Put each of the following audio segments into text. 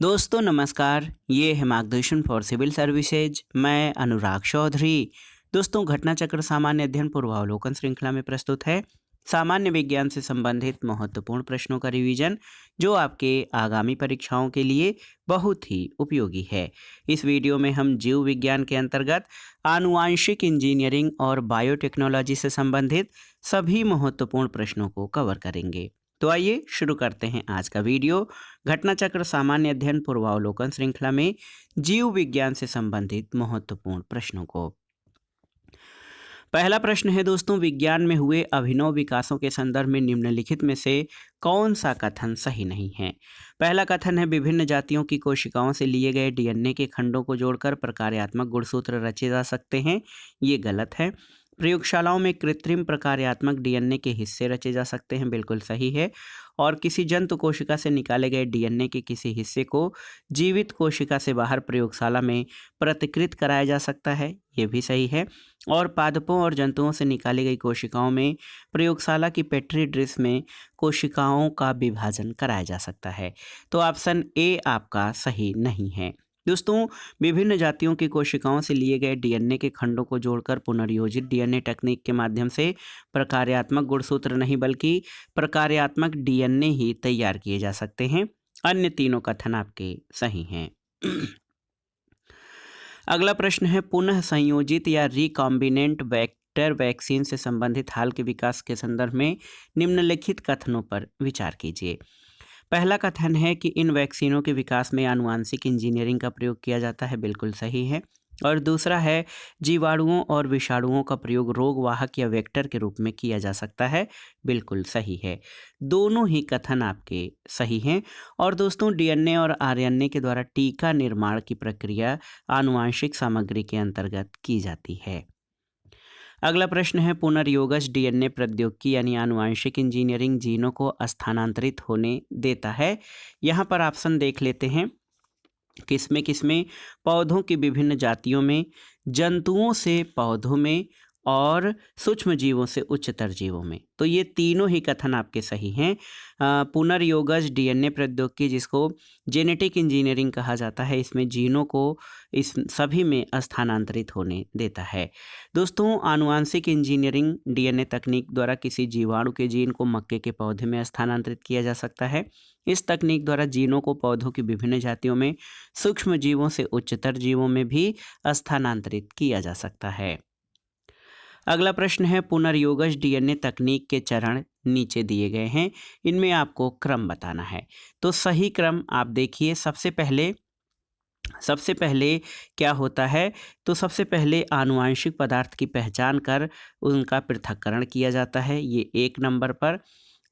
दोस्तों नमस्कार, ये है मार्गदर्शन फॉर सिविल सर्विसेज। मैं अनुराग चौधरी। दोस्तों घटना चक्र सामान्य अध्ययन पूर्वावलोकन श्रृंखला में प्रस्तुत है सामान्य विज्ञान से संबंधित महत्वपूर्ण प्रश्नों का रिवीजन जो आपके आगामी परीक्षाओं के लिए बहुत ही उपयोगी है। इस वीडियो में हम जीव विज्ञान के अंतर्गत आनुवांशिक इंजीनियरिंग और बायोटेक्नोलॉजी से संबंधित सभी महत्वपूर्ण प्रश्नों को कवर करेंगे। तो आइए शुरू करते हैं आज का वीडियो। घटना चक्र सामान्य अध्ययन पूर्वावलोकन श्रृंखला में जीव विज्ञान से संबंधित महत्वपूर्ण प्रश्नों को। पहला प्रश्न है दोस्तों, विज्ञान में हुए अभिनव विकासों के संदर्भ में निम्नलिखित में से कौन सा कथन सही नहीं है। पहला कथन है विभिन्न जातियों की कोशिकाओं से लिए गए डीएनए के खंडों को जोड़कर प्रकार्यात्मक गुणसूत्र रचे जा सकते हैं। ये गलत है। प्रयोगशालाओं में कृत्रिम प्रकार्यात्मक डीएनए के हिस्से रचे जा सकते हैं, बिल्कुल सही है। और किसी जंतु कोशिका से निकाले गए डीएनए के किसी हिस्से को जीवित कोशिका से बाहर प्रयोगशाला में प्रतिकृत कराया जा सकता है, ये भी सही है। और पादपों और जंतुओं से निकाली गई कोशिकाओं में प्रयोगशाला की पेट्री डिश में कोशिकाओं का विभाजन कराया जा सकता है। तो ऑप्शन ए आपका सही नहीं है। दोस्तों विभिन्न जातियों की कोशिकाओं से लिए गए डीएनए के खंडों को जोड़कर पुनर्योजित डीएनए तकनीक के माध्यम से प्रकार्यात्मक गुणसूत्र नहीं बल्कि प्रकार्यात्मक डीएनए ही तैयार किए जा सकते हैं। अन्य तीनों कथन आपके सही हैं। अगला प्रश्न है पुनः संयोजित या रिकॉम्बिनेंट वेक्टर वैक्सीन से संबंधित हाल के विकास के संदर्भ में निम्नलिखित कथनों पर विचार कीजिए। पहला कथन है कि इन वैक्सीनों के विकास में आनुवांशिक इंजीनियरिंग का प्रयोग किया जाता है, बिल्कुल सही है। और दूसरा है जीवाणुओं और विषाणुओं का प्रयोग रोगवाहक या वेक्टर के रूप में किया जा सकता है, बिल्कुल सही है। दोनों ही कथन आपके सही हैं। और दोस्तों डीएनए और आरएनए के द्वारा टीका निर्माण की प्रक्रिया आनुवांशिक सामग्री के अंतर्गत की जाती है। अगला प्रश्न है पुनर्योगज डीएनए प्रौद्योगिकी यानी आनुवांशिक इंजीनियरिंग जीनों को स्थानांतरित होने देता है। यहाँ पर ऑप्शन देख लेते हैं, किसमें किसमें? पौधों की विभिन्न जातियों में, जंतुओं से पौधों में, और सूक्ष्म जीवों से उच्चतर जीवों में। तो ये तीनों ही कथन आपके सही हैं। पुनर्योगज डीएनए प्रौद्योगिकी जिसको जेनेटिक इंजीनियरिंग कहा जाता है, इसमें जीनों को इस सभी में स्थानांतरित होने देता है। दोस्तों आनुवांशिक इंजीनियरिंग डीएनए तकनीक द्वारा किसी जीवाणु के जीन को मक्के के पौधे में स्थानांतरित किया जा सकता है। इस तकनीक द्वारा जीनों को पौधों की विभिन्न जातियों में, सूक्ष्म जीवों से उच्चतर जीवों में भी स्थानांतरित किया जा सकता है। अगला प्रश्न है पुनर्योगज डीएनए तकनीक के चरण नीचे दिए गए हैं, इनमें आपको क्रम बताना है। तो सही क्रम आप देखिए, सबसे पहले क्या होता है? तो सबसे पहले आनुवांशिक पदार्थ की पहचान कर उनका पृथक्करण किया जाता है, ये 1 नंबर पर।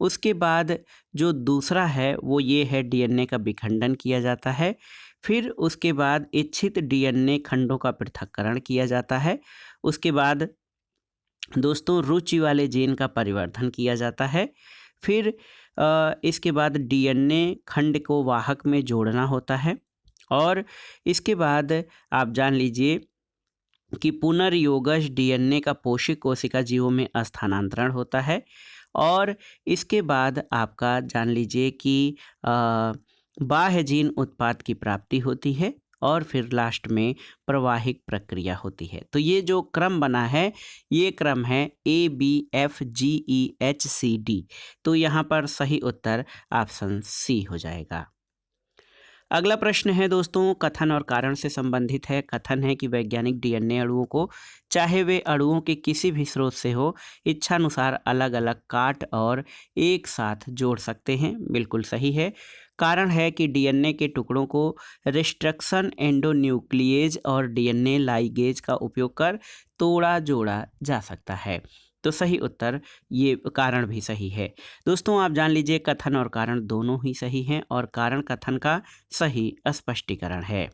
उसके बाद जो दूसरा है वो ये है डीएनए का विखंडन किया जाता है। फिर उसके बाद इच्छित डीएनए खंडों का पृथक्करण किया जाता है। उसके बाद दोस्तों रुचि वाले जीन का परिवर्धन किया जाता है। फिर इसके बाद डीएनए खंड को वाहक में जोड़ना होता है। और इसके बाद आप जान लीजिए कि पुनर्योगज डीएनए का पोषक कोशिका जीवों में स्थानांतरण होता है। और इसके बाद आपका जान लीजिए कि बाह्य जीन उत्पाद की प्राप्ति होती है। और फिर लास्ट में प्रवाहिक प्रक्रिया होती है। तो ये जो क्रम बना है, ये क्रम है ABFGEHCD। तो यहाँ पर सही उत्तर ऑप्शन सी हो जाएगा। अगला प्रश्न है दोस्तों कथन और कारण से संबंधित है। कथन है कि वैज्ञानिक डीएनए अणुओं को, चाहे वे अणुओं के किसी भी स्रोत से हो, इच्छानुसार अलग अलग काट और एक साथ जोड़ सकते हैं, बिल्कुल सही है। कारण है कि डीएनए के टुकड़ों को रिस्ट्रक्शन एंडोन्यूक्लिएज और डीएनए लाइगेज का उपयोग कर तोड़ा जोड़ा जा सकता है। तो सही उत्तर ये कारण भी सही है। दोस्तों आप जान लीजिए कथन और कारण दोनों ही सही हैं और कारण कथन का सही स्पष्टीकरण है।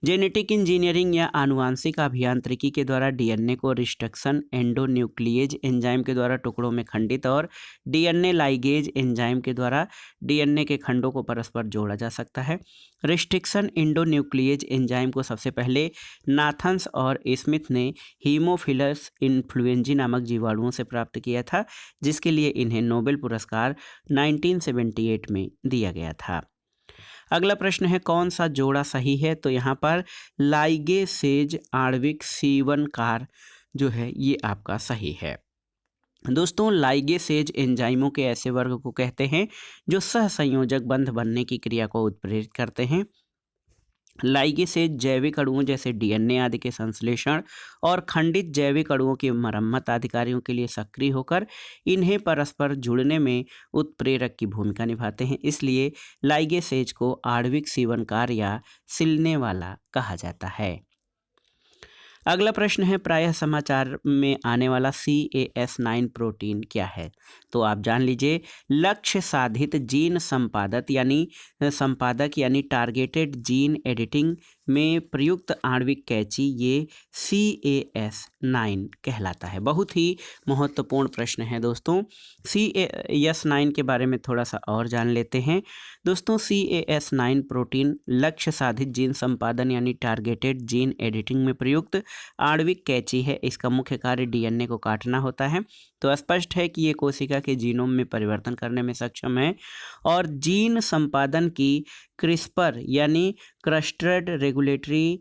जेनेटिक इंजीनियरिंग या आनुवांशिक अभियांत्रिकी के द्वारा डीएनए को रिस्ट्रक्शन एंडोन्यूक्लिएज एंजाइम के द्वारा टुकड़ों में खंडित और डीएनए लाइगेज एंजाइम के द्वारा डीएनए के खंडों को परस्पर जोड़ा जा सकता है। रिस्ट्रिक्शन एंडोन्यूक्लिएज एंजाइम को सबसे पहले नाथन्स और स्मिथ ने हीमोफिलस इन्फ्लुएंजी नामक जीवाणुओं से प्राप्त किया था, जिसके लिए इन्हें नोबेल पुरस्कार 1978 में दिया गया था। अगला प्रश्न है कौन सा जोड़ा सही है, तो यहाँ पर लाइगेसेज आणविक सीवनकार जो है ये आपका सही है। दोस्तों लाइगेसेज एंजाइमों के ऐसे वर्ग को कहते हैं जो सहसंयोजक बंध बनने की क्रिया को उत्प्रेरित करते हैं। लाइगेसेज जैविक अणुओं जैसे डीएनए आदि के संश्लेषण और खंडित जैविक अणुओं की मरम्मत आदि कार्यों के लिए सक्रिय होकर इन्हें परस्पर जुड़ने में उत्प्रेरक की भूमिका निभाते हैं। इसलिए लाइगेसेज को आणविक सीवनकार या सिलने वाला कहा जाता है। अगला प्रश्न है प्रायः समाचार में आने वाला CAS9 प्रोटीन क्या है, तो आप जान लीजिए लक्ष्य साधित जीन संपादक यानी टारगेटेड जीन एडिटिंग में प्रयुक्त आणविक कैंची ये CAS9 कहलाता है। बहुत ही महत्वपूर्ण प्रश्न है दोस्तों। CAS9 के बारे में थोड़ा सा और जान लेते हैं। दोस्तों CAS9 प्रोटीन लक्ष्य साधित जीन संपादन यानी टारगेटेड जीन एडिटिंग में प्रयुक्त आणविक कैंची है। इसका मुख्य कार्य डीएनए को काटना होता है। तो स्पष्ट है कि ये कोशिका के जीनोम में परिवर्तन करने में सक्षम है और जीन संपादन की क्रिस्पर यानी clustered regulatory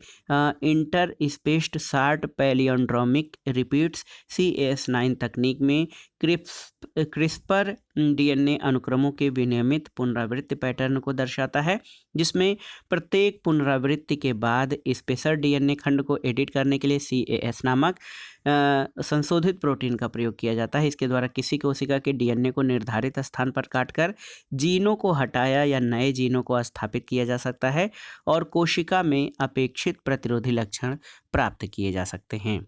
interspaced short palindromic repeats CAS9 तकनीक में क्रिस्पर डीएनए अनुक्रमों के विनियमित पुनरावृत्ति पैटर्न को दर्शाता है, जिसमें प्रत्येक पुनरावृत्ति के बाद स्पेशल डीएनए खंड को एडिट करने के लिए CAS नामक संशोधित प्रोटीन का प्रयोग किया जाता है। इसके द्वारा किसी कोशिका के डीएनए को निर्धारित स्थान पर काटकर जीनों को हटाया या नए जीनों को स्थापित किया जा सकता है और कोशिका में अपेक्षित प्रतिरोधी लक्षण प्राप्त किए जा सकते हैं।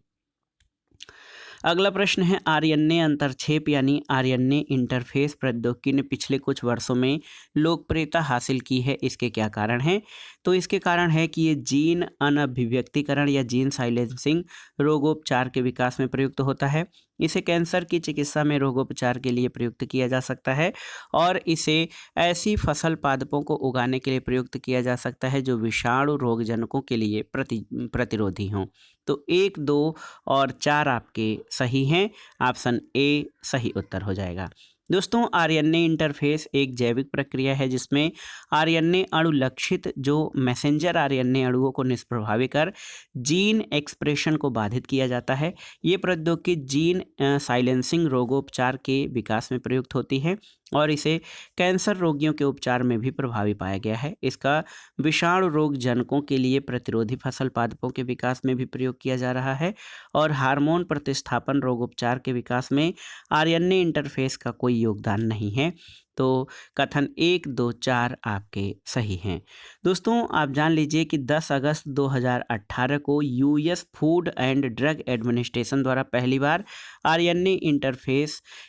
अगला प्रश्न है आरएनए अंतरक्षेप यानी आरएनए इंटरफेस प्रौद्योगिकी ने पिछले कुछ वर्षों में लोकप्रियता हासिल की है। इसके क्या कारण हैं, तो इसके कारण है कि ये जीन अनभिव्यक्तिकरण या जीन साइलेंसिंग रोगोपचार के विकास में प्रयुक्त होता है। इसे कैंसर की चिकित्सा में रोगोपचार के लिए प्रयुक्त किया जा सकता है और इसे ऐसी फसल पादपों को उगाने के लिए प्रयुक्त किया जा सकता है जो विषाणु रोगजनकों के लिए प्रतिरोधी हों। तो 1, 2 और 4 आपके सही हैं। ऑप्शन ए सही उत्तर हो जाएगा। दोस्तों आरएनए इंटरफेस एक जैविक प्रक्रिया है जिसमें आरएनए अणु लक्षित जो मैसेंजर आरएनए अणुओं को निष्प्रभावी कर जीन एक्सप्रेशन को बाधित किया जाता है। ये प्रौद्योगिकी जीन साइलेंसिंग रोगोपचार के विकास में प्रयुक्त होती है और इसे कैंसर रोगियों के उपचार में भी प्रभावी पाया गया है। इसका विषाणु रोग जनकों के लिए प्रतिरोधी फसल पादपों के विकास में भी प्रयोग किया जा रहा है और हार्मोन प्रतिस्थापन रोगोपचार के विकास में आरएनए इंटरफेस का कोई योगदान नहीं है। तो कथन 1, 2, 4 आपके सही हैं। दोस्तों आप जान लीजिए कि 10 अगस्त 2018 को US food and drug administration द्वारा पहली बार आरएनए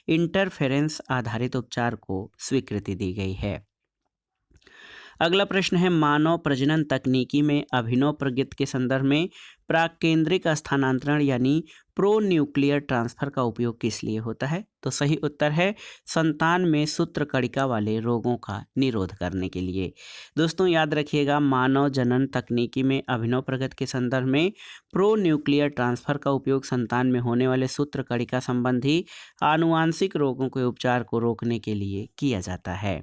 इंटरफेरेंस आधारित उपचार को स्वीकृति दी गई है। अगला प्रश्न है मानव प्रजनन तकनीकी में अभिनव प्रगति के संदर्भ में प्राकेंद्रिक स्थानांतरण यानी प्रो न्यूक्लियर ट्रांसफर का उपयोग किस लिए होता है, तो सही उत्तर है संतान में सूत्रकणिका वाले रोगों का निरोध करने के लिए। दोस्तों याद रखिएगा मानव जनन तकनीकी में अभिनव प्रगति के संदर्भ में प्रो न्यूक्लियर ट्रांसफर का उपयोग संतान में होने वाले सूत्रकणिका संबंधी आनुवांशिक रोगों के उपचार को रोकने के लिए किया जाता है।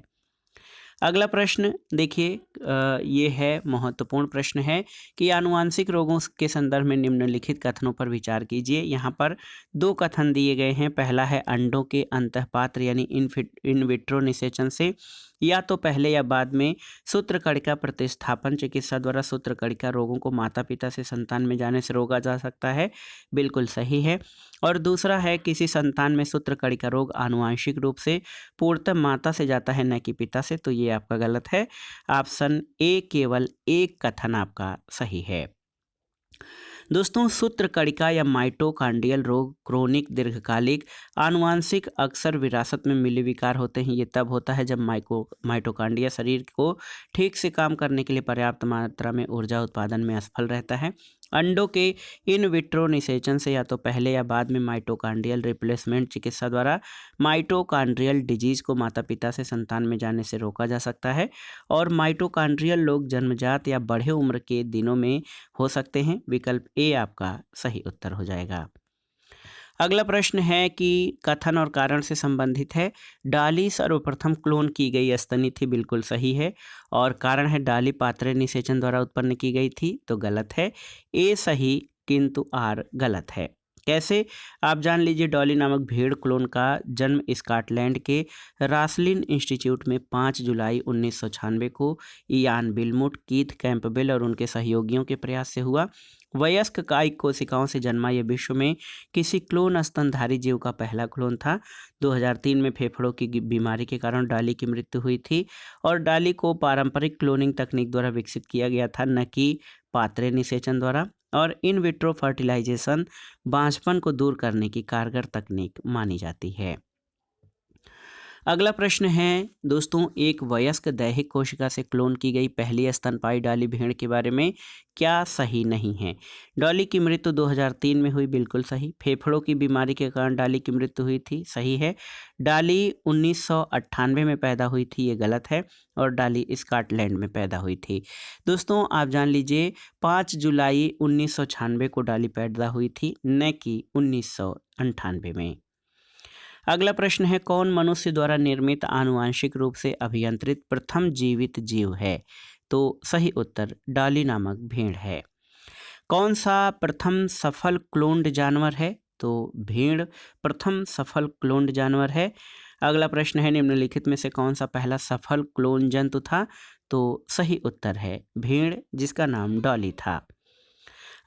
अगला प्रश्न देखिए ये है महत्वपूर्ण प्रश्न है कि आनुवांशिक रोगों के संदर्भ में निम्नलिखित कथनों पर विचार कीजिए। यहाँ पर 2 कथन दिए गए हैं। पहला है अंडों के अंतःपात्र यानी इन विट्रो निषेचन से या तो पहले या बाद में सूत्रकणिका प्रतिस्थापन चिकित्सा द्वारा सूत्रकणिका रोगों को माता पिता से संतान में जाने से रोका जा सकता है, बिल्कुल सही है। और दूसरा है किसी संतान में सूत्रकणिका रोग आनुवांशिक रूप से पूर्णतः माता से जाता है न कि पिता से, तो ये आपका गलत है। ऑप्शन ए केवल एक कथन आपका सही है। दोस्तों सूत्रकणिका या माइटोकांड्रियल रोग क्रोनिक दीर्घकालिक आनुवांशिक अक्सर विरासत में मिले विकार होते हैं। ये तब होता है जब माइटोकांड्रिया शरीर को ठीक से काम करने के लिए पर्याप्त मात्रा में ऊर्जा उत्पादन में असफल रहता है। अंडों के इन विट्रो निषेचन से या तो पहले या बाद में माइटोकांड्रियल रिप्लेसमेंट चिकित्सा द्वारा माइटोकांड्रियल डिजीज को माता पिता से संतान में जाने से रोका जा सकता है और माइटोकांड्रियल लोग जन्मजात या बढ़े उम्र के दिनों में हो सकते हैं। विकल्प ए आपका सही उत्तर हो जाएगा। अगला प्रश्न है कि कथन और कारण से संबंधित है। डाली सर्वप्रथम क्लोन की गई स्तनी थी, बिल्कुल सही है। और कारण है डाली पात्रे निषेचन द्वारा उत्पन्न की गई थी, तो गलत है। ए सही किंतु आर गलत है। कैसे, आप जान लीजिए। डॉली नामक भेड़ क्लोन का जन्म स्कॉटलैंड के रासलिन इंस्टीट्यूट में 5 जुलाई 1996 को इयान बिलमुट, कीथ कैंपबेल और उनके सहयोगियों के प्रयास से हुआ। वयस्क कायिक कोशिकाओं से जन्मा यह विश्व में किसी क्लोन स्तनधारी जीव का पहला क्लोन था। 2003 में फेफड़ों की बीमारी के कारण डॉली की मृत्यु हुई थी और डॉली को पारंपरिक क्लोनिंग तकनीक द्वारा विकसित किया गया था, न कि पात्रे निषेचन द्वारा। और इन विट्रो फर्टिलाइजेशन बांझपन को दूर करने की कारगर तकनीक मानी जाती है। अगला प्रश्न है दोस्तों, एक वयस्क दैहिक कोशिका से क्लोन की गई पहली स्तनपायी डॉली भेड़ के बारे में क्या सही नहीं है। डॉली की मृत्यु 2003 में हुई, बिल्कुल सही। फेफड़ों की बीमारी के कारण डॉली की मृत्यु हुई थी, सही है। डॉली 1998 में पैदा हुई थी, ये गलत है। और डॉली स्कॉटलैंड में पैदा हुई थी। दोस्तों आप जान लीजिए 5 जुलाई 1996 को डॉली पैदा हुई थी, न कि 1998 में। अगला प्रश्न है, कौन मनुष्य द्वारा निर्मित आनुवांशिक रूप से अभियंत्रित प्रथम जीवित जीव है। तो सही उत्तर डॉली नामक भेड़ है। कौन सा प्रथम सफल क्लोन्ड जानवर है। तो भेड़ प्रथम सफल क्लोन्ड जानवर है। अगला प्रश्न है, निम्नलिखित में से कौन सा पहला सफल क्लोन जंतु था। तो सही उत्तर है भेड़, जिसका नाम डॉली था।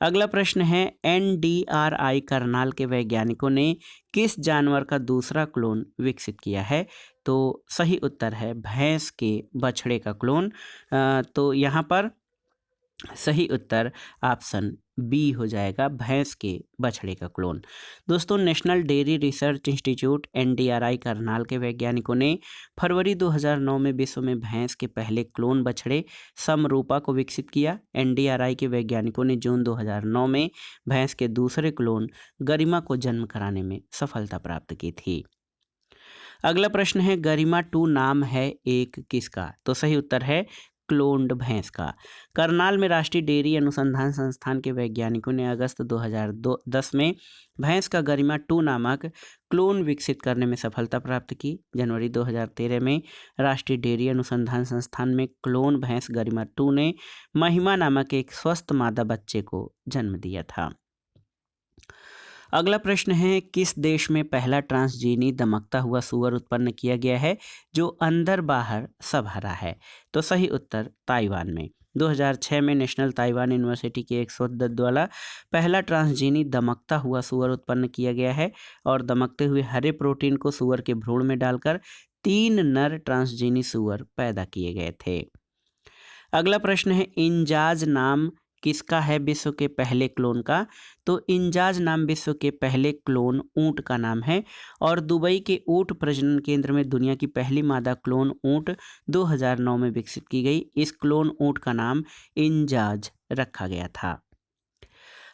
अगला प्रश्न है, NDRI करनाल के वैज्ञानिकों ने किस जानवर का दूसरा क्लोन विकसित किया है। तो सही उत्तर है भैंस के बछड़े का क्लोन। तो यहाँ पर सही उत्तर ऑप्शन बी हो जाएगा, भैंस के बछड़े का क्लोन। दोस्तों national dairy research institute NDRI Karnal के वैज्ञानिकों ने फरवरी 2009 में विश्व में भैंस के पहले क्लोन बछड़े समरूपा को विकसित किया। NDRI के वैज्ञानिकों ने जून 2009 में भैंस के दूसरे क्लोन गरिमा को जन्म कराने में सफलता प्राप्त की थी। अगला प्रश्न है, गरिमा 2 नाम है एक किसका। तो सही उत्तर है क्लोन्ड भैंस का। करनाल में राष्ट्रीय डेयरी अनुसंधान संस्थान के वैज्ञानिकों ने अगस्त 2010 में भैंस का गरिमा 2 नामक क्लोन विकसित करने में सफलता प्राप्त की। जनवरी 2013 में राष्ट्रीय डेयरी अनुसंधान संस्थान में क्लोन भैंस गरिमा 2 ने महिमा नामक एक स्वस्थ मादा बच्चे को जन्म दिया था। अगला प्रश्न है, किस देश में पहला ट्रांसजीनी दमकता हुआ सुअर उत्पन्न किया गया है जो अंदर बाहर सब हरा है। तो सही उत्तर ताइवान में। 2006 में नेशनल ताइवान यूनिवर्सिटी के एक शोध द्वारा पहला ट्रांसजीनी दमकता हुआ सुअर उत्पन्न किया गया है और दमकते हुए हरे प्रोटीन को सुअर के भ्रूण में डालकर 3 नर ट्रांसजीनी सुअर पैदा किए गए थे। अगला प्रश्न है, इंजाज नाम किसका है विश्व के पहले क्लोन का। तो इंजाज नाम विश्व के पहले क्लोन ऊंट का नाम है और दुबई के ऊंट प्रजनन केंद्र में दुनिया की पहली मादा क्लोन ऊंट 2009 में विकसित की गई। इस क्लोन ऊंट का नाम इंजाज रखा गया था।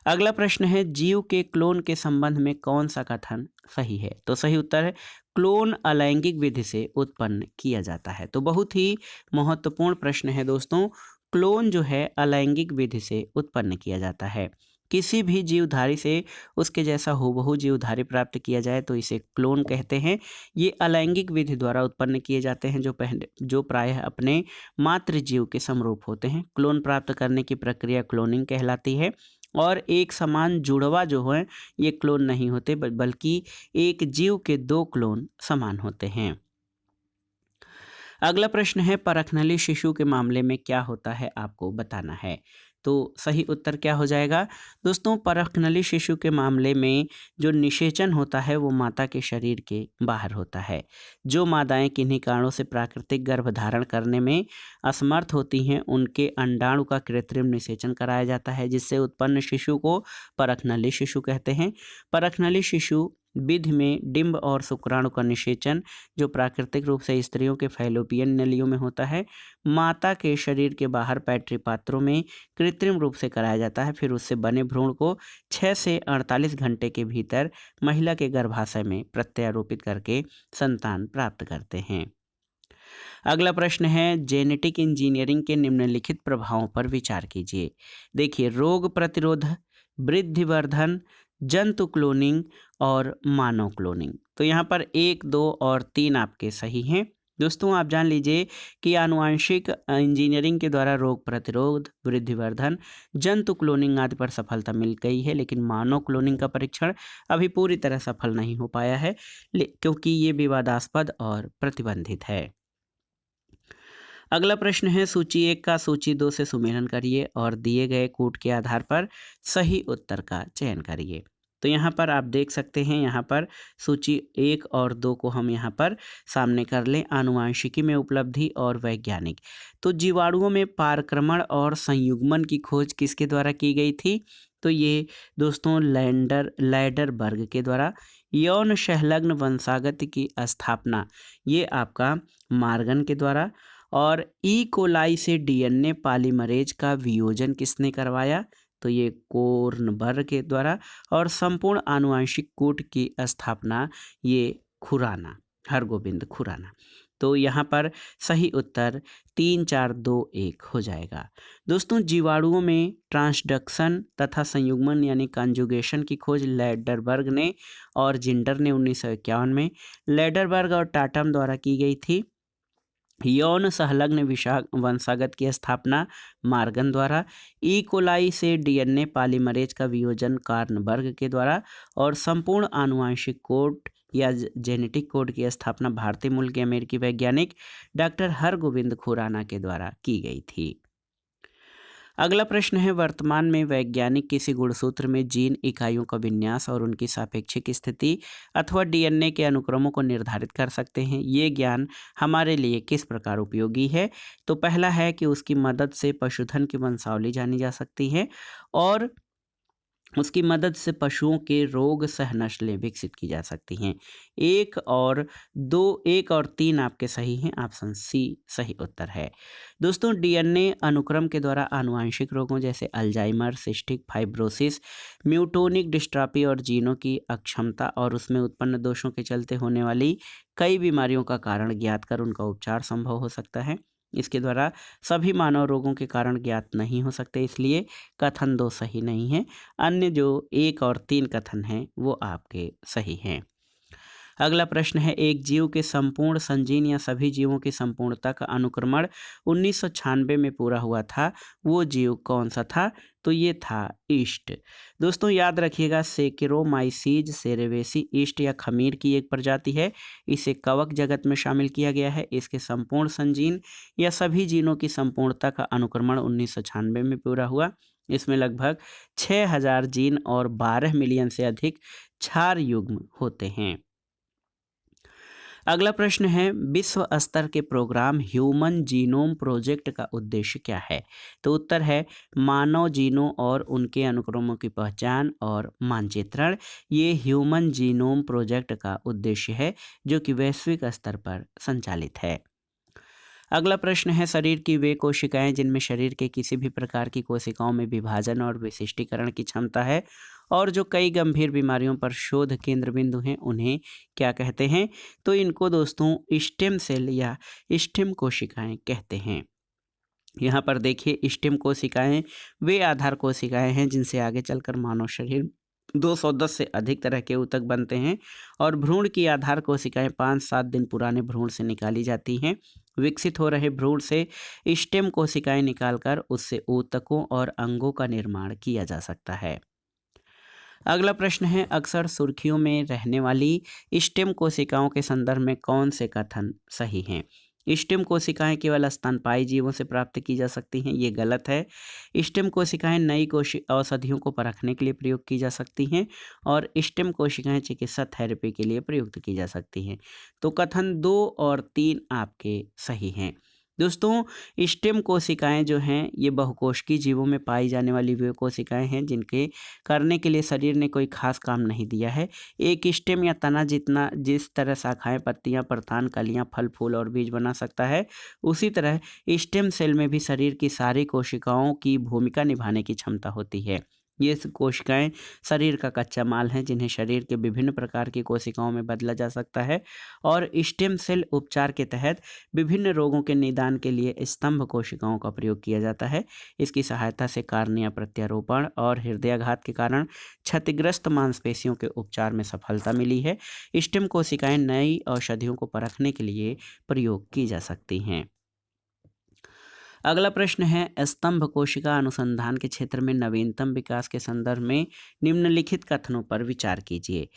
अगला प्रश्न है, जीव के क्लोन के संबंध में कौन सा कथन सही है। तो सही उत्तर है क्लोन अलैंगिक विधि से उत्पन्न किया जाता है। तो बहुत ही महत्वपूर्ण प्रश्न है दोस्तों। क्लोन जो है अलैंगिक विधि से उत्पन्न किया जाता है। किसी भी जीवधारी से उसके जैसा हूबहू जीवधारी प्राप्त किया जाए तो इसे क्लोन कहते हैं। ये अलैंगिक विधि द्वारा उत्पन्न किए जाते हैं जो प्रायः अपने मातृ जीव के समरूप होते हैं। क्लोन प्राप्त करने की प्रक्रिया क्लोनिंग कहलाती है और एक समान जुड़वा जो है ये क्लोन नहीं होते बल्कि एक जीव के 2 क्लोन समान होते हैं। अगला प्रश्न है, परखनली शिशु के मामले में क्या होता है आपको बताना है। तो सही उत्तर क्या हो जाएगा दोस्तों, परखनली शिशु के मामले में जो निषेचन होता है वो माता के शरीर के बाहर होता है। जो मादाएं किन्हीं कारणों से प्राकृतिक गर्भधारण करने में असमर्थ होती हैं उनके अंडाणु का कृत्रिम निषेचन कराया जाता है, जिससे उत्पन्न शिशु को परखनली शिशु कहते हैं। परखनली शिशु विधि में डिंब और शुक्राणु का निषेचन जो प्राकृतिक रूप से स्त्रियों के फैलोपियन नलियों में होता है माता के शरीर के बाहर पैट्री पात्रों में कृत्रिम रूप से कराया जाता है। फिर उससे बने भ्रूण को 6 से 48 घंटे के भीतर महिला के गर्भाशय में प्रत्यारोपित करके संतान प्राप्त करते हैं। अगला प्रश्न है, जेनेटिक इंजीनियरिंग के निम्नलिखित प्रभावों पर विचार कीजिए। देखिए, रोग प्रतिरोध, वृद्धिवर्धन, जंतु क्लोनिंग और मानव क्लोनिंग। तो यहाँ पर 1, 2 और 3 आपके सही हैं। दोस्तों आप जान लीजिए कि आनुवांशिक इंजीनियरिंग के द्वारा रोग प्रतिरोध, वृद्धिवर्धन, जंतु क्लोनिंग आदि पर सफलता मिल गई है, लेकिन मानव क्लोनिंग का परीक्षण अभी पूरी तरह सफल नहीं हो पाया है, क्योंकि ये विवादास्पद और प्रतिबंधित है। अगला प्रश्न है, सूची 1 का सूची 2 से सुमेलन करिए और दिए गए कूट के आधार पर सही उत्तर का चयन करिए। तो यहाँ पर आप देख सकते हैं, यहाँ पर सूची 1 और 2 को हम यहाँ पर सामने कर लें। आनुवांशिकी में उपलब्धि और वैज्ञानिक। तो जीवाणुओं में पारक्रमण और संयुग्मन की खोज किसके द्वारा की गई थी? तो ये दोस्तों लैडरबर्ग के द्वारा। यौन संलग्न वंशागत की स्थापना ये आपका मार्गन के द्वारा। और ई कोलाई से डीएनए पॉलीमरेज का वियोजन किसने करवाया? तो ये कोर्नबर्ग के द्वारा। और संपूर्ण आनुवांशिक कूट की स्थापना ये खुराना, हरगोबिंद खुराना। तो यहाँ पर सही उत्तर 3, 4, 2, 1 हो जाएगा। दोस्तों जीवाणुओं में ट्रांसडक्शन तथा संयुग्मन यानी कंजुगेशन की खोज लैडरबर्ग ने और जिंडर ने 1951 में, लैडरबर्ग और टाटम द्वारा की गई थी। यौन संलग्न वंशागत की स्थापना मार्गन द्वारा। ई कोलाई से डीएनए पॉलीमरेज का वियोजन कार्नबर्ग के द्वारा। और संपूर्ण आनुवांशिक कोड या जेनेटिक कोड की स्थापना भारतीय मूल के अमेरिकी वैज्ञानिक डॉक्टर हरगोबिंद खुराना के द्वारा की गई थी। अगला प्रश्न है, वर्तमान में वैज्ञानिक किसी गुणसूत्र में जीन इकाइयों का विन्यास और उनकी सापेक्षिक स्थिति अथवा डीएनए के अनुक्रमों को निर्धारित कर सकते हैं। ये ज्ञान हमारे लिए किस प्रकार उपयोगी है? तो पहला है कि उसकी मदद से पशुधन की वंशावली जानी जा सकती है और उसकी मदद से पशुओं के रोग सह नस्लें विकसित की जा सकती हैं। 1 और 3 आपके सही हैं। ऑप्शन सी सही उत्तर है। दोस्तों डीएनए अनुक्रम के द्वारा आनुवांशिक रोगों जैसे अल्जाइमर, सिस्टिक फाइब्रोसिस, म्यूटोनिक डिस्ट्रॉफी और जीनों की अक्षमता और उसमें उत्पन्न दोषों के चलते होने वाली कई बीमारियों का कारण ज्ञात कर उनका उपचार संभव हो सकता है। इसके द्वारा सभी मानव रोगों के कारण ज्ञात नहीं हो सकते, इसलिए कथन 2 सही नहीं है। अन्य जो 1 और 3 कथन हैं वो आपके सही हैं। अगला प्रश्न है, एक जीव के संपूर्ण संजीन या सभी जीवों की संपूर्णता का अनुक्रमण 1996 में पूरा हुआ था, वो जीव कौन सा था? तो ये था ईस्ट। दोस्तों याद रखिएगा, सेकेरोमाइसीज सेरेवेसी ईस्ट या खमीर की एक प्रजाति है। इसे कवक जगत में शामिल किया गया है। इसके संपूर्ण संजीन या सभी जीनों की संपूर्णता का अनुक्रमण 1996 में पूरा हुआ। इसमें लगभग 6000 जीन और 12 मिलियन से अधिक क्षार युग्म होते हैं। अगला प्रश्न है, विश्व स्तर के प्रोग्राम ह्यूमन जीनोम प्रोजेक्ट का उद्देश्य क्या है? तो उत्तर है मानव जीनों और उनके अनुक्रमों की पहचान और मानचित्रण। ये ह्यूमन जीनोम प्रोजेक्ट का उद्देश्य है जो कि वैश्विक स्तर पर संचालित है। अगला प्रश्न है, शरीर की वे कोशिकाएं जिनमें शरीर के किसी भी प्रकार की कोशिकाओं में विभाजन और विशिष्टीकरण की क्षमता है और जो कई गंभीर बीमारियों पर शोध केंद्र बिंदु हैं, उन्हें क्या कहते हैं? तो इनको दोस्तों स्टेम सेल या स्टेम कोशिकाएं कहते हैं। यहाँ पर देखिए, स्टेम कोशिकाएं वे आधार कोशिकाएं हैं जिनसे आगे चलकर मानव शरीर 210 से अधिक तरह के ऊतक बनते हैं। और भ्रूण की आधार कोशिकाएं 5-7 दिन पुराने भ्रूण से निकाली जाती हैं। विकसित हो रहे भ्रूण से स्टेम कोशिकाएं निकालकर उससे ऊतकों और अंगों का निर्माण किया जा सकता है। अगला प्रश्न है, अक्सर सुर्खियों में रहने वाली स्टेम कोशिकाओं के संदर्भ में कौन से कथन सही हैं? स्टेम कोशिकाएं केवल स्तनपायी जीवों से प्राप्त की जा सकती हैं, ये गलत है। स्टेम कोशिकाएं नई औषधियों को परखने के लिए प्रयोग की जा सकती हैं और स्टेम कोशिकाएं चिकित्सा थेरेपी के लिए प्रयुक्त की जा सकती हैं। तो कथन 2 और 3 आपके सही हैं। दोस्तों स्टेम कोशिकाएं जो हैं ये बहुकोशिकीय जीवों में पाई जाने वाली वे कोशिकाएं हैं जिनके करने के लिए शरीर ने कोई खास काम नहीं दिया है। एक स्टेम या तना जिस तरह शाखाएं, पत्तियां, प्रधान, कलियां, फल, फूल और बीज बना सकता है, उसी तरह स्टेम सेल में भी शरीर की सारी कोशिकाओं की भूमिका निभाने की क्षमता होती है। ये कोशिकाएं शरीर का कच्चा माल हैं जिन्हें शरीर के विभिन्न प्रकार की कोशिकाओं में बदला जा सकता है और स्टेम सेल उपचार के तहत विभिन्न रोगों के निदान के लिए स्तंभ कोशिकाओं का प्रयोग किया जाता है। इसकी सहायता से कार्निया प्रत्यारोपण और हृदयाघात के कारण क्षतिग्रस्त मांसपेशियों के उपचार में सफलता मिली है। स्टेम कोशिकाएं नई औषधियों को परखने के लिए प्रयोग की जा सकती हैं। अगला प्रश्न है, स्तंभ कोशिका अनुसंधान के क्षेत्र में नवीनतम विकास के संदर्भ में निम्नलिखित कथनों पर विचार कीजिए।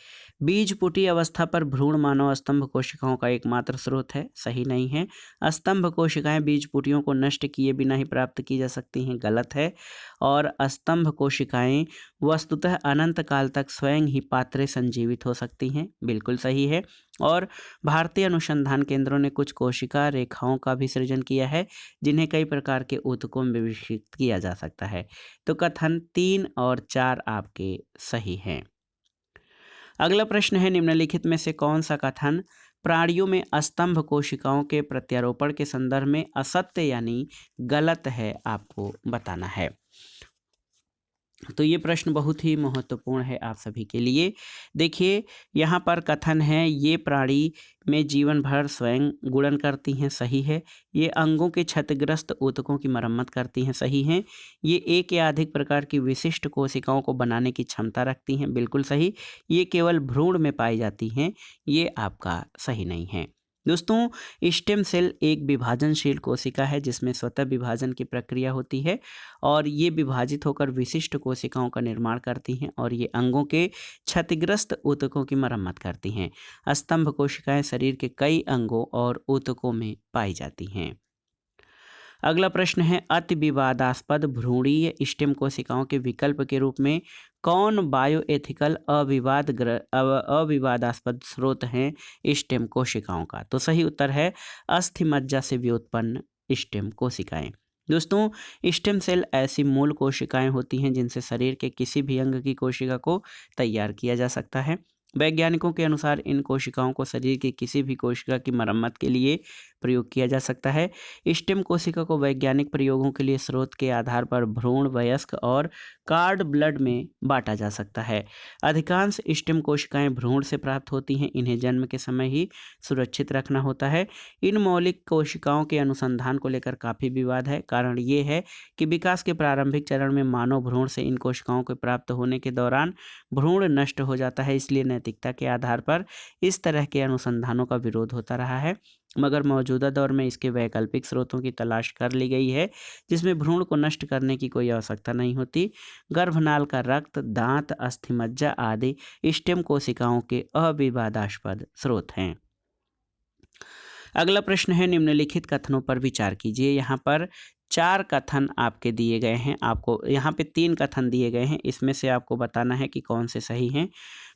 बीजपुटी अवस्था पर भ्रूण मानव स्तंभ कोशिकाओं का एकमात्र स्रोत है, सही नहीं है। स्तंभ कोशिकाएं बीजपुटियों को नष्ट किए बिना ही प्राप्त की जा सकती हैं, गलत है। और स्तंभ कोशिकाएं वस्तुतः अनंत काल तक स्वयं ही पात्रे संजीवित हो सकती हैं, बिल्कुल सही है। और भारतीय अनुसंधान केंद्रों ने कुछ कोशिका रेखाओं का भी सृजन किया है जिन्हें कई प्रकार के ऊतकों में विकसित किया जा सकता है। तो कथन 3 और 4 आपके सही हैं। अगला प्रश्न है, निम्नलिखित में से कौन सा कथन प्राणियों में स्तंभ कोशिकाओं के प्रत्यारोपण के संदर्भ में असत्य यानी गलत है, आपको बताना है। तो ये प्रश्न बहुत ही महत्वपूर्ण है आप सभी के लिए। देखिए यहाँ पर कथन है, ये प्राणी में जीवन भर स्वयं गुणन करती हैं, सही है। ये अंगों के क्षतिग्रस्त ऊतकों की मरम्मत करती हैं, सही हैं। ये एक या अधिक प्रकार की विशिष्ट कोशिकाओं को बनाने की क्षमता रखती हैं, बिल्कुल सही। ये केवल भ्रूण में पाई जाती हैं, ये आपका सही नहीं है। दोस्तों स्टेम सेल एक विभाजनशील कोशिका है जिसमें स्वतः विभाजन की प्रक्रिया होती है और ये विभाजित होकर विशिष्ट कोशिकाओं का निर्माण करती हैं और ये अंगों के क्षतिग्रस्त ऊतकों की मरम्मत करती हैं। स्तंभ कोशिकाएं शरीर के कई अंगों और ऊतकों में पाई जाती हैं। अगला प्रश्न है, अति विवादास्पद भ्रूणीय स्टेम कोशिकाओं के विकल्प के रूप में कौन बायोएथिकल अविवादास्पद स्रोत हैं स्टेम कोशिकाओं का? तो सही उत्तर है अस्थि मज्जा से व्युत्पन्न स्टेम कोशिकाएं। दोस्तों स्टेम सेल ऐसी मूल कोशिकाएं होती हैं जिनसे शरीर के किसी भी अंग की कोशिका को तैयार किया जा सकता है। वैज्ञानिकों के अनुसार इन कोशिकाओं को शरीर की किसी भी कोशिका की मरम्मत के लिए प्रयोग किया जा सकता है। स्टेम कोशिका को वैज्ञानिक प्रयोगों के लिए स्रोत के आधार पर भ्रूण, वयस्क और कार्ड ब्लड में बांटा जा सकता है। अधिकांश स्टेम कोशिकाएं भ्रूण से प्राप्त होती हैं, इन्हें जन्म के समय ही सुरक्षित रखना होता है। इन मौलिक कोशिकाओं के अनुसंधान को लेकर काफ़ी विवाद है। कारण ये है कि विकास के प्रारंभिक चरण में मानव भ्रूण से इन कोशिकाओं के प्राप्त होने के दौरान भ्रूण नष्ट हो जाता है, इसलिए नैतिकता के आधार पर इस तरह के अनुसंधानों का विरोध होता रहा है। मगर मौजूदा दौर में इसके वैकल्पिक स्रोतों की तलाश कर ली गई है जिसमें भ्रूण को नष्ट करने की कोई आवश्यकता नहीं होती। गर्भनाल का रक्त, दांत, अस्थिमज्जा आदि स्टेम कोशिकाओं के अविवादास्पद स्रोत हैं। अगला प्रश्न है, निम्नलिखित कथनों पर विचार कीजिए। यहाँ पर 4 कथन आपके दिए गए हैं, आपको यहाँ पे 3 कथन दिए गए हैं, इसमें से आपको बताना है कि कौन से सही हैं।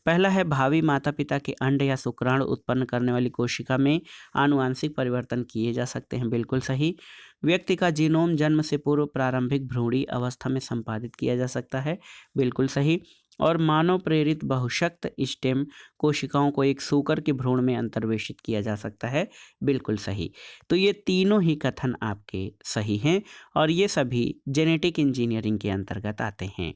पहला है, भावी माता पिता के अंड या शुक्राणु उत्पन्न करने वाली कोशिका में आनुवांशिक परिवर्तन किए जा सकते हैं, बिल्कुल सही। व्यक्ति का जीनोम जन्म से पूर्व प्रारंभिक भ्रूणीय अवस्था में संपादित किया जा सकता है, बिल्कुल सही। और मानव प्रेरित बहुशक्त स्टेम कोशिकाओं को एक सूकर के भ्रूण में अंतर्वेशित किया जा सकता है, बिल्कुल सही। तो ये तीनों ही कथन आपके सही हैं और ये सभी जेनेटिक इंजीनियरिंग के अंतर्गत आते हैं।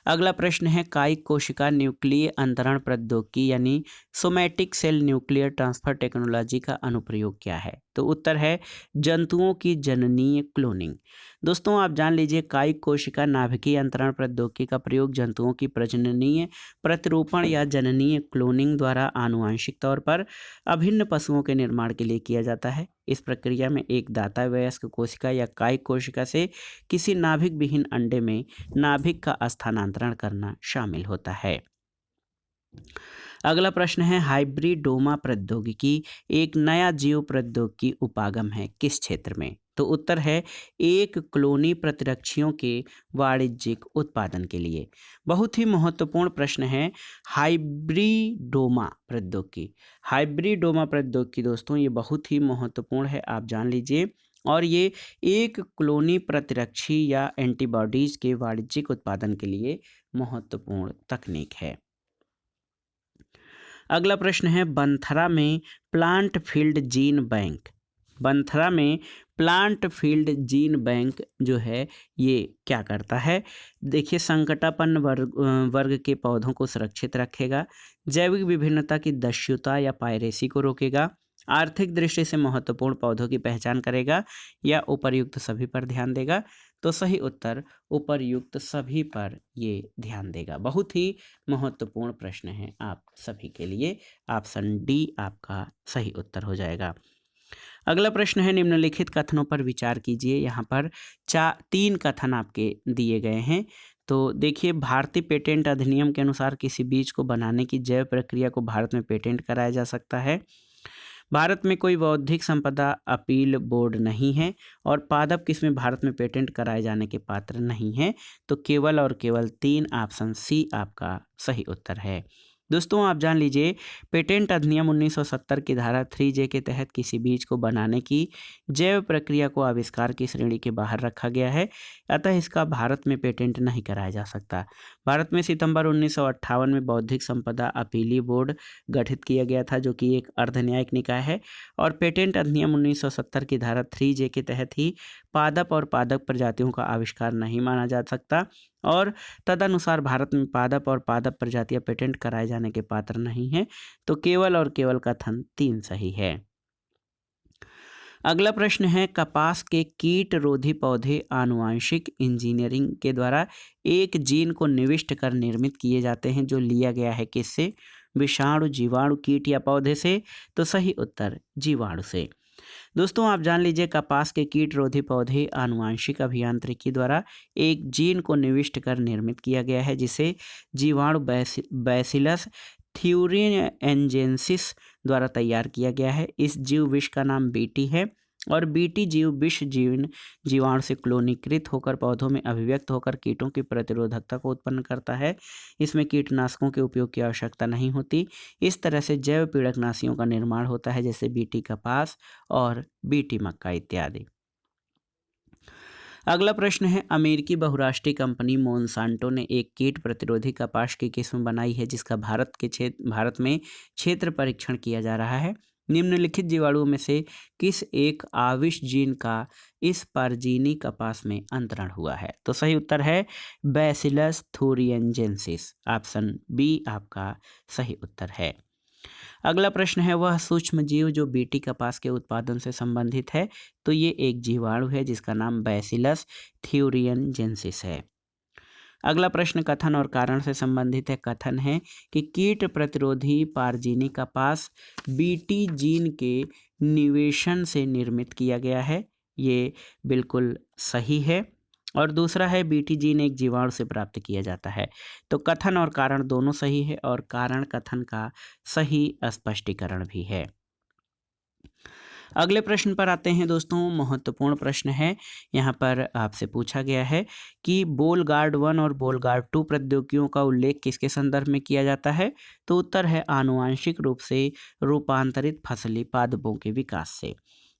अगला प्रश्न है, कायिक कोशिका न्यूक्लिय अंतरण प्रौद्योगिकी यानी somatic cell nuclear transfer technology का अनुप्रयोग क्या है? तो उत्तर है जंतुओं की जननीय क्लोनिंग। दोस्तों आप जान लीजिए, कायिक कोशिका नाभिकीय अंतरण प्रौद्योगिकी का प्रयोग जंतुओं की प्रजननीय प्रतिरूपण या जननीय क्लोनिंग द्वारा आनुवांशिक तौर पर अभिन्न पशुओं के निर्माण के लिए किया जाता है। इस प्रक्रिया में एक दाता वयस्क कोशिका या कायिक कोशिका से किसी नाभिक विहीन अंडे में नाभिक का स्थानांतरण करना शामिल होता है। अगला प्रश्न है, हाइब्रिडोमा प्रौद्योगिकी एक नया जीव प्रौद्योगिकी उपागम है, किस क्षेत्र में? तो उत्तर है एक क्लोनी प्रतिरक्षियों के वाणिज्यिक उत्पादन के लिए। बहुत ही महत्वपूर्ण प्रश्न है हाइब्रिडोमा प्रौद्योगिकी। हाइब्रिडोमा प्रौद्योगिकी दोस्तों ये बहुत ही महत्वपूर्ण है, आप जान लीजिए। और ये एक क्लोनी प्रतिरक्षी या एंटीबॉडीज के वाणिज्यिक उत्पादन के लिए महत्वपूर्ण तकनीक है। अगला प्रश्न है, बंथरा में plant field gene bank Banthra में प्लांट फील्ड जीन बैंक जो है ये क्या करता है? देखिए, संकटापन्न वर्ग के पौधों को सुरक्षित रखेगा, जैविक विभिन्नता की दस्युता या पायरेसी को रोकेगा, आर्थिक दृष्टि से महत्वपूर्ण पौधों की पहचान करेगा या उपर्युक्त सभी पर ध्यान देगा। तो सही उत्तर उपर्युक्त सभी पर ये ध्यान देगा। बहुत ही महत्वपूर्ण प्रश्न है आप सभी के लिए। ऑप्शन डी आपका सही उत्तर हो जाएगा। अगला प्रश्न है, निम्नलिखित कथनों पर विचार कीजिए। यहाँ पर 3 कथन आपके दिए गए हैं। तो देखिए, भारतीय पेटेंट अधिनियम के अनुसार किसी बीज को बनाने की जैव प्रक्रिया को भारत में पेटेंट कराया जा सकता है। भारत में कोई बौद्धिक संपदा अपील बोर्ड नहीं है और पादप किस्में भारत में पेटेंट कराए जाने के पात्र नहीं है। तो केवल और केवल 3 ऑप्शन सी आपका सही उत्तर है। दोस्तों, आप जान लीजिए, पेटेंट अधिनियम 1970 की धारा 3J के तहत किसी बीज को बनाने की जैव प्रक्रिया को आविष्कार की श्रेणी के बाहर रखा गया है, अतः इसका भारत में पेटेंट नहीं कराया जा सकता। भारत में सितंबर 1958 में बौद्धिक संपदा अपीली बोर्ड गठित किया गया था, जो कि एक अर्धन्यायिक निकाय है, और पेटेंट अधिनियम 1970 की धारा 3J के तहत ही पादप और पादप प्रजातियों का आविष्कार नहीं माना जा सकता और तदनुसार भारत में पादप और पादप प्रजातियां पेटेंट कराए जाने के पात्र नहीं है। तो केवल और केवल कथन 3 सही है। अगला प्रश्न है, कपास के कीट रोधी पौधे आनुवांशिक इंजीनियरिंग के द्वारा एक जीन को निविष्ट कर निर्मित किए जाते हैं, जो लिया गया है किससे? विषाणु, जीवाणु, कीट या पौधे से? तो सही उत्तर जीवाणु से। दोस्तों, आप जान लीजिए, कपास के कीट रोधी पौधे आनुवांशिक अभियांत्रिकी द्वारा एक जीन को निविष्ट कर निर्मित किया गया है, जिसे जीवाणु बैसिलस थ्यूरिनजेंसिस द्वारा तैयार किया गया है। इस जीव विष का नाम बीटी है और बीटी जीव विष जीवाणु से क्लोनीकृत होकर पौधों में अभिव्यक्त होकर कीटों की प्रतिरोधकता को उत्पन्न करता है। इसमें कीटनाशकों के उपयोग की आवश्यकता नहीं होती। इस तरह से जैव पीड़कनाशियों का निर्माण होता है, जैसे बीटी कपास और बीटी मक्का इत्यादि। अगला प्रश्न है, अमेरिकी बहुराष्ट्रीय कंपनी मोनसांटो ने एक कीट प्रतिरोधी कपास की किस्म बनाई है, जिसका भारत में क्षेत्र परीक्षण किया जा रहा है। निम्नलिखित जीवाणुओं में से किस एक आविष जीन का इस परजीवी कपास में अंतरण हुआ है? तो सही उत्तर है बैसिलस थ्यूरिनजेंसिस। ऑप्शन बी आपका सही उत्तर है। अगला प्रश्न है, वह सूक्ष्म जीव जो बीटी कपास के उत्पादन से संबंधित है? तो ये एक जीवाणु है जिसका नाम बैसिलस थ्यूरिनजेंसिस है। अगला प्रश्न कथन और कारण से संबंधित है। कथन है कि कीट प्रतिरोधी पारजीनी कपास बीटी जीन के निवेशन से निर्मित किया गया है। ये बिल्कुल सही है। और दूसरा है, बीटी जीन एक जीवाणु से प्राप्त किया जाता है। तो कथन और कारण दोनों सही है और कारण कथन का सही स्पष्टीकरण भी है। अगले प्रश्न पर आते हैं दोस्तों। महत्वपूर्ण प्रश्न है। यहाँ पर आपसे पूछा गया है कि बोल गार्ड 1 और बोल गार्ड 2 प्रौद्योगिकियों का उल्लेख किसके संदर्भ में किया जाता है? तो उत्तर है आनुवांशिक रूप से रूपांतरित फसली पादपों के विकास से।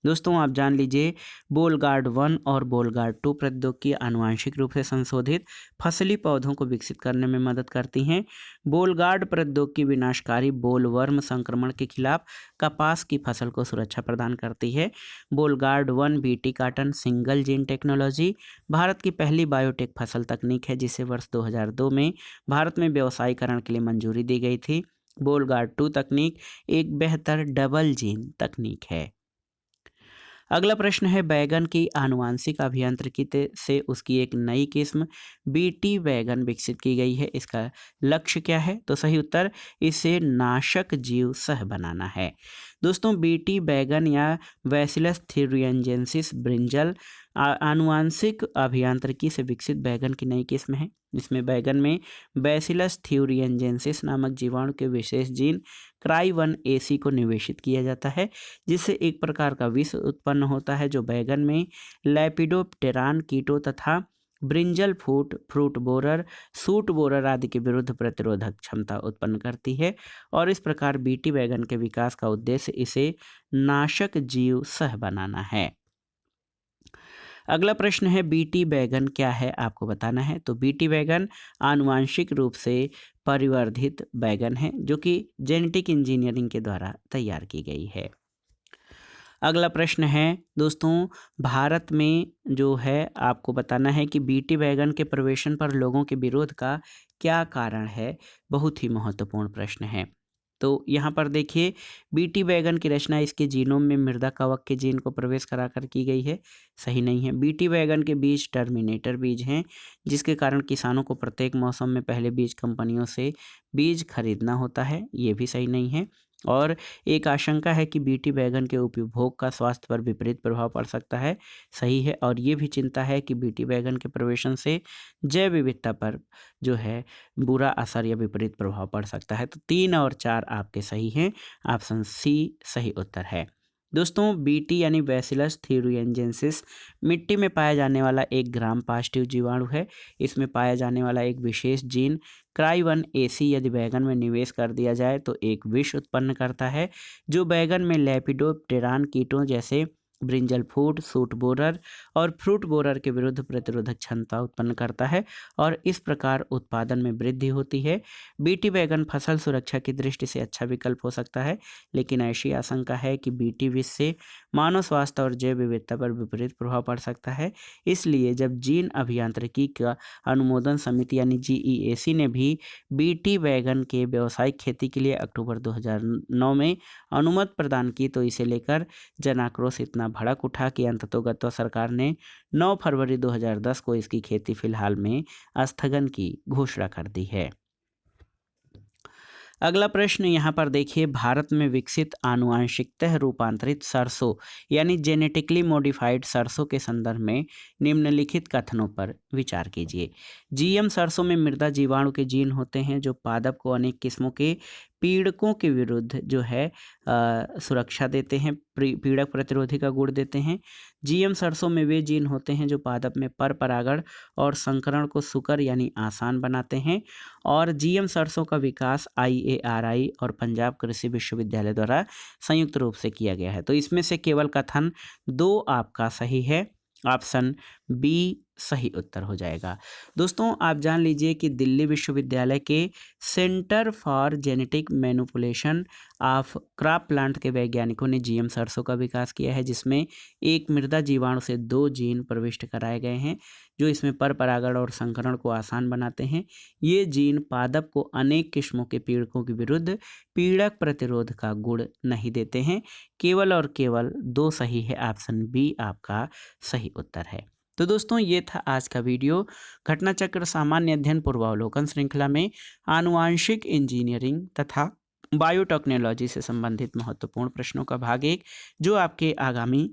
दोस्तों, आप जान लीजिए, बोल गार्ड 1 और बोल गार्ड 2 प्रौद्योगिकी आनुवांशिक रूप से संशोधित फसली पौधों को विकसित करने में मदद करती हैं। बोल गार्ड प्रौद्योगिकी विनाशकारी बोलवर्म संक्रमण के खिलाफ कपास की फसल को सुरक्षा प्रदान करती है। बोल guard 1 BT cotton single gene technology Bharat की पहली बायोटेक फसल तकनीक है, जिसे वर्ष 2002 में भारत में व्यवसायीकरण के लिए मंजूरी दी गई थी। बोल गार्ड 2 तकनीक एक बेहतर डबल जीन तकनीक है। अगला प्रश्न है, बैगन की आनुवांशिक अभियांत्रिकी से उसकी एक नई किस्म बीटी बैगन विकसित की गई है। इसका लक्ष्य क्या है? तो सही उत्तर इसे नाशक जीव सह बनाना है। दोस्तों, बीटी बैगन या बैसिलस थ्यूरिनजेंसिस ब्रिंजल आनुवांशिक अभियांत्रिकी से विकसित बैगन की नई किस्म है। इसमें बैगन में बैसिलस थ्यूरिनजेंसिस नामक जीवाणु के विशेष जीन क्राई1AC को निवेशित किया जाता है, जिससे एक प्रकार का विष उत्पन्न होता है जो बैगन में लेपिडोप्टेरान कीटों तथा brinjal fruit borer, suit borer आदि के विरुद्ध प्रतिरोधक क्षमता उत्पन्न करती है। और इस प्रकार बीटी बैगन के विकास का उद्देश्य इसे नाशक जीव सह बनाना है। अगला प्रश्न है, बीटी बैगन क्या है? आपको बताना है। तो बीटी बैगन आनुवांशिक रूप से परिवर्धित बैगन है, जो कि जेनेटिक इंजीनियरिंग के द्वारा तैयार की गई है। अगला प्रश्न है दोस्तों, भारत में जो है आपको बताना है कि बीटी वैगन के प्रवेशन पर लोगों के विरोध का क्या कारण है। बहुत ही महत्वपूर्ण प्रश्न है। तो यहाँ पर देखिए, बीटी वैगन की रचना इसके जीनोम में मृदा कवक के जीन को प्रवेश कराकर की गई है। सही नहीं है। बीटी वैगन के बीज टर्मिनेटर बीज हैं, जिसके कारण किसानों को प्रत्येक मौसम में पहले बीज कंपनियों से बीज खरीदना होता है। ये भी सही नहीं है। और एक आशंका है कि बीटी वैगन के उपभोग का स्वास्थ्य पर विपरीत प्रभाव पड़ सकता है। सही है। और ये भी चिंता है कि बीटी वैगन के प्रवेशन से जैव विविधता पर जो है बुरा असर या विपरीत प्रभाव पड़ सकता है। तो 3 और 4 आपके सही हैं। ऑप्शन सी सही उत्तर है। दोस्तों, बीटी यानी बैसिलस थ्यूरिएंजेंसिस मिट्टी में पाया जाने वाला एक ग्राम पॉजिटिव जीवाणु है। इसमें पाया जाने वाला एक विशेष जीन क्राई1AC यदि बैगन में निवेश कर दिया जाए तो एक विष उत्पन्न करता है, जो बैगन में लेपिडोप्टेरान कीटों जैसे ब्रिंजल फूड, सूट बोरर और फ्रूट बोरर के विरुद्ध प्रतिरोधक क्षमता उत्पन्न करता है और इस प्रकार उत्पादन में वृद्धि होती है। बीटी बैगन फसल सुरक्षा की दृष्टि से अच्छा विकल्प हो सकता है, लेकिन ऐसी आशंका है कि बीटी विष से मानव स्वास्थ्य और जैव विविधता पर विपरीत प्रभाव पड़ सकता है। इसलिए जब जीन अभियांत्रिकी का अनुमोदन समिति यानी GEAC ने भी बीटी बैगन के व्यावसायिक खेती के लिए अक्टूबर 2009 में अनुमति प्रदान की, तो इसे लेकर जन आक्रोश इतना भड़क उठा कि अंततोगत्वा सरकार ने 9 फरवरी 2010 को इसकी खेती फिलहाल में स्थगन की घोषणा कर दी है। अगला प्रश्न यहाँ पर देखिए, भारत में विकसित आनुवांशिकतः रूपांतरित सरसों यानी जेनेटिकली मॉडिफाइड सरसों के संदर्भ में निम्नलिखित कथनों पर विचार कीजिए। GM सरसों में मृदा जीवाणु के जीन होते हैं जो पादप को अनेक किस्मों के पीड़कों के विरुद्ध जो है सुरक्षा देते हैं, पीड़क प्रतिरोधी का गुण देते हैं। GM सरसों में वे जीन होते हैं जो पादप में पर परागण और संकरण को सुकर यानी आसान बनाते हैं। और GM सरसों का विकास IARI और पंजाब कृषि विश्वविद्यालय द्वारा संयुक्त रूप से किया गया है। तो इसमें से केवल कथन 2 आपका सही है। ऑप्शन बी सही उत्तर हो जाएगा। दोस्तों, आप जान लीजिए कि दिल्ली विश्वविद्यालय के centre for genetic manipulation of crop plant के वैज्ञानिकों ने GM सरसों का विकास किया है, जिसमें एक मृदा जीवाणु से 2 जीन प्रविष्ट कराए गए हैं जो इसमें पर परागण और संकरण को आसान बनाते हैं। ये जीन पादप को अनेक किस्मों के पीड़कों के विरुद्ध पीड़क प्रतिरोध का गुण नहीं देते हैं। केवल और केवल 2 सही है। ऑप्शन बी आपका सही उत्तर है। तो दोस्तों, ये था आज का वीडियो। घटना चक्र सामान्य अध्ययन पूर्वावलोकन श्रृंखला में आनुवांशिक इंजीनियरिंग तथा बायोटेक्नोलॉजी से संबंधित महत्वपूर्ण प्रश्नों का भाग 1, जो आपके आगामी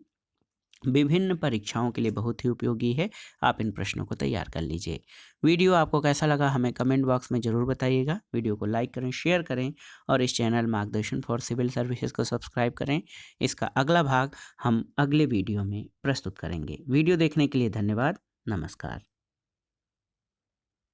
विभिन्न परीक्षाओं के लिए बहुत ही उपयोगी है। आप इन प्रश्नों को तैयार कर लीजिए। वीडियो आपको कैसा लगा हमें कमेंट बॉक्स में ज़रूर बताइएगा। वीडियो को लाइक करें, शेयर करें और इस चैनल मार्गदर्शन फॉर सिविल सर्विसेज को सब्सक्राइब करें। इसका अगला भाग हम अगले वीडियो में प्रस्तुत करेंगे। वीडियो देखने के लिए धन्यवाद। नमस्कार।